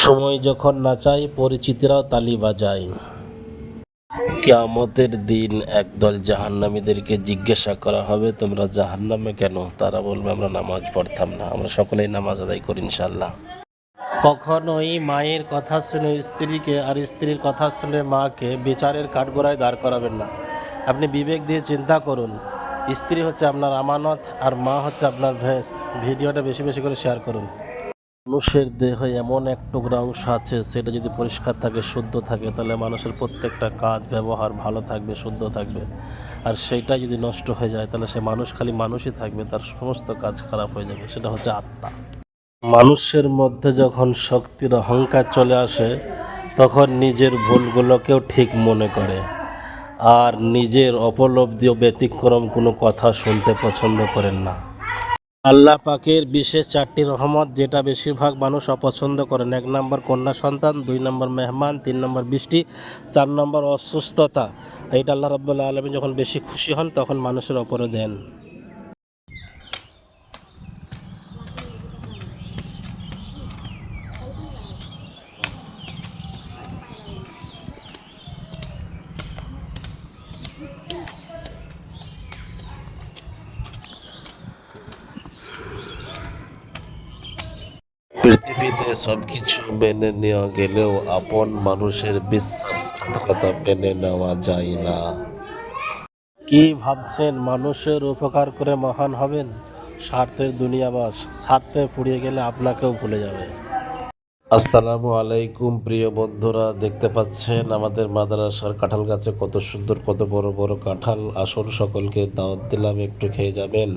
সময় যখন নাচায় পরিচিতিরাও তালি বাজায়। কিয়ামতের দিন একদল জাহান্নামীদেরকে জিজ্ঞাসা করা হবে, তোমরা জাহান্নামে কেন? তারা বলবে, আমরা নামাজ পড়তাম না। আমরা সকলেই নামাজ আদায় করি ইনশাল্লাহ। কখনোই মায়ের কথা শুনে স্ত্রীকে আর স্ত্রীর কথা শুনে মাকে বিচারের কাঠগড়ায় দাঁড় করাবেন না। আপনি বিবেক দিয়ে চিন্তা করুন। স্ত্রী হচ্ছে আপনার আমানত আর মা হচ্ছে আপনার ভেস্ট। ভিডিওটা বেশি বেশি করে শেয়ার করুন। মানুষের দেহে এমন এক টুকরা অংশ আছে, সেটা যদি পরিষ্কার থাকে, শুদ্ধ থাকে, তাহলে মানুষের প্রত্যেকটা কাজ ব্যবহার ভালো থাকবে, শুদ্ধ থাকবে। আর সেইটা যদি নষ্ট হয়ে যায়, তাহলে সে মানুষ খালি মানুষই থাকবে, তার সমস্ত কাজ খারাপ হয়ে যাবে। সেটা হচ্ছে আত্মা। মানুষের মধ্যে যখন শক্তির অহংকার চলে আসে, তখন নিজের ভুলগুলোকেও ঠিক মনে করে আর নিজের অপলব্ধি ও ব্যতিক্রম কোনো কথা শুনতে পছন্দ করেন না। আল্লাহ পাকের বিশেষ 4টি রহমত, যেটা বেশিরভাগ মানুষ অপছন্দ করেন। 1 নম্বর কন্যা সন্তান, 2 নম্বর মেহমান, 3 নম্বর বৃষ্টি, 4 নম্বর অসুস্থতা। এইটা আল্লাহ রাব্বুল আলামিন যখন বেশি খুশি হন, তখন মানুষের ওপরে দেন। পৃথিবীতে সবকিছু মেনে নেওয়া গেলেও আপন মানুষের বিশ্বাসঘাতকতা মেনে নেওয়া যায় না। কি ভাবছেন মানুষের উপকার করে মহান হবেন? স্বার্থের দুনিয়াবাস, স্বার্থে ফুরিয়ে গেলে আপনাকেও ভুলে যাবে। আসসালামু আলাইকুম প্রিয় বন্ধুরা, দেখতে পাচ্ছেন আমাদের মাদ্রাসার কাঁঠাল গাছে কত সুন্দর, কত বড় বড় কাঁঠাল। আসুন সকলকে দাওয়াত দিলাম, একটু খেয়ে যাবেন।